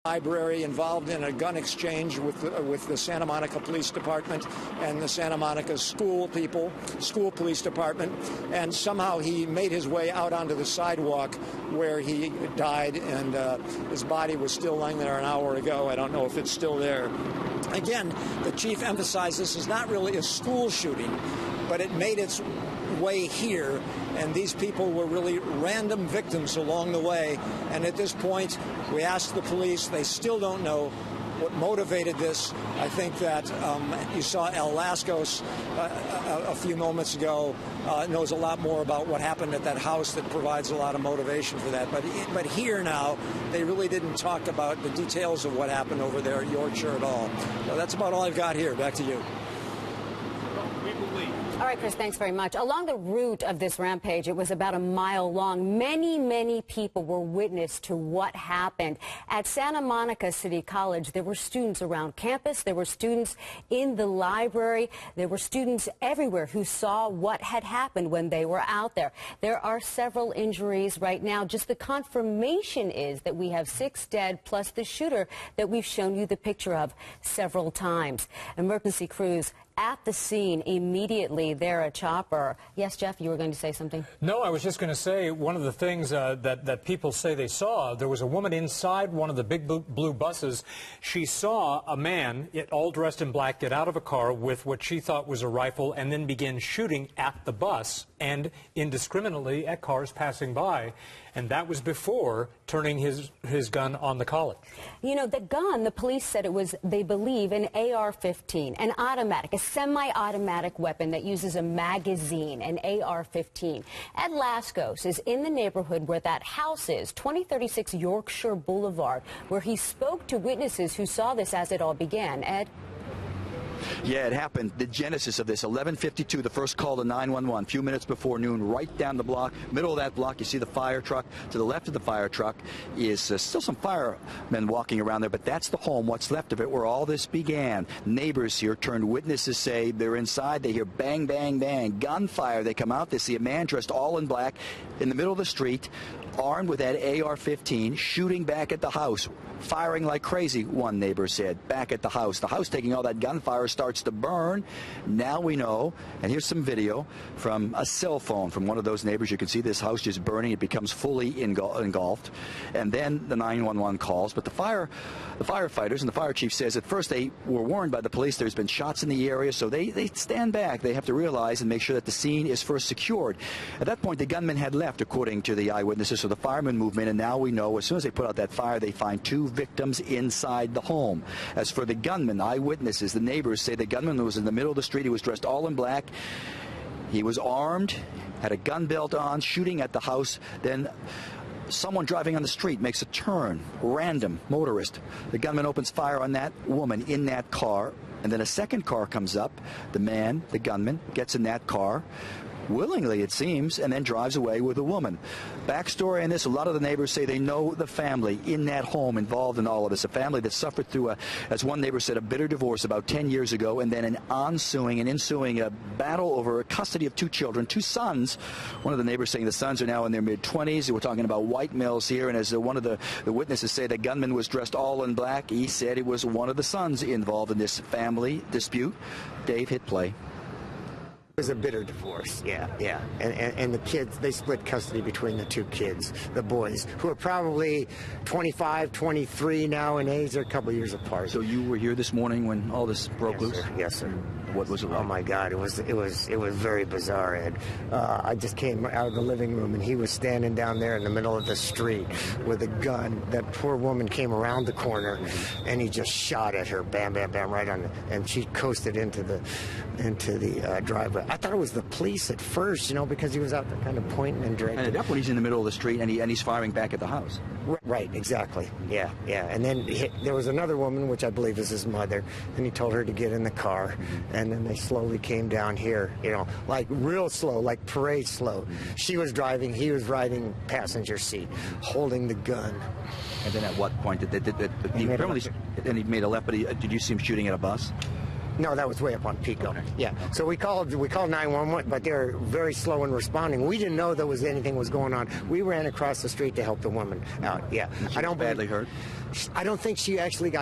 Library involved in a gun exchange with the Santa Monica Police Department and the Santa Monica school police department, and somehow he made his way out onto the sidewalk where he died, and his body was still lying there an hour ago. I don't know if it's still there. Again, the chief emphasized this is not really a school shooting, but it made its way here, and these people were really random victims along the way. And at this point, we asked the police. They still don't know what motivated this. I think that you saw El Lascos a few moments ago knows a lot more about what happened at that house that provides a lot of motivation for that. But here now, they really didn't talk about the details of what happened over there at Yorkshire at all. So that's about all I've got here. Back to you. All right, Chris, thanks very much. Along the route of this rampage, it was about a mile long. Many people were witness to what happened. At Santa Monica City College, there were students around campus. There were students in the library. There were students everywhere who saw what had happened when they were out there. There are several injuries right now. Just the confirmation is that we have 6 dead, plus the shooter that we've shown you the picture of several times. Emergency crews at the scene immediately. There, a chopper. Yes, Jeff, you were going to say something? No, I was just going to say one of the things that people say they saw, there was a woman inside one of the big blue buses. She saw a man, all dressed in black, get out of a car with what she thought was a rifle and then begin shooting at the bus and indiscriminately at cars passing by. And that was before turning his gun on the college. You know, the gun, the police said it was, they believe, an AR-15, an automatic, a semi-automatic weapon that uses a magazine, an AR-15. Ed Lascos is in the neighborhood where that house is, 2036 Yorkshire Boulevard, where he spoke to witnesses who saw this as it all began. Ed? Yeah, it happened. The genesis of this, 11:52, the first call to 911, a few minutes before noon, right down the block, middle of that block, you see the fire truck. To the left of the fire truck is still some firemen walking around there, but that's the home, what's left of it, where all this began. Neighbors here turned witnesses say they're inside, they hear bang, bang, bang, gunfire. They come out, they see a man dressed all in black in the middle of the street, armed with that AR-15, shooting back at the house, firing like crazy, one neighbor said, back at the house. The house, taking all that gunfire, starts to burn. Now we know, and here's some video from a cell phone from one of those neighbors. You can see this house just burning. It becomes fully engulfed. And then the 911 calls. But the firefighters and the fire chief says at first they were warned by the police there's been shots in the area, so they stand back. They have to realize and make sure that the scene is first secured. At that point, the gunman had left, according to the eyewitnesses, so the firemen movement, and now we know as soon as they put out that fire, they find 2 victims inside the home. As for the gunman, eyewitnesses, the neighbors say the gunman was in the middle of the street. He was dressed all in black. He was armed, had a gun belt on, shooting at the house. Then someone driving on the street makes a turn, random motorist. The gunman opens fire on that woman in that car, and then a second car comes up. The man, the gunman, gets in that car, willingly it seems, and then drives away with a woman. Backstory on this, a lot of the neighbors say they know the family in that home involved in all of this, a family that suffered through, as one neighbor said, a bitter divorce about 10 years ago, and then an ensuing battle over custody of 2 children, 2 sons. One of the neighbors saying the sons are now in their mid-20s. We're talking about White Mills here, and as one of the witnesses say, the gunman was dressed all in black. He said it was one of the sons involved in this family dispute. Dave, hit play. It was a bitter divorce, yeah. And the kids, they split custody between the 2 kids, the boys, who are probably 25, 23 now in age. They're a couple of years apart. So you were here this morning when all this broke loose? Sir. Yes, sir. What was it like? Oh my God, it was very bizarre, Ed. I just came out of the living room and he was standing down there in the middle of the street with a gun. That poor woman came around the corner and he just shot at her, bam, bam, bam, right on the, and she coasted into the driveway. I thought it was the police at first, you know, because he was out there kind of pointing and directing. And at that point, he's in the middle of the street, and he's firing back at the house. Right, exactly. Yeah. And then there was another woman, which I believe is his mother, and he told her to get in the car, and then they slowly came down here, you know, like real slow, like parade slow. She was driving, he was riding passenger seat, holding the gun. And then at what point did he made a left, but did you see him shooting at a bus? No, that was way up on Pico. Okay. Yeah. So we called 911, but they're very slow in responding. We didn't know there was anything was going on. We ran across the street to help the woman out. Yeah. She was badly hurt? I don't think she actually got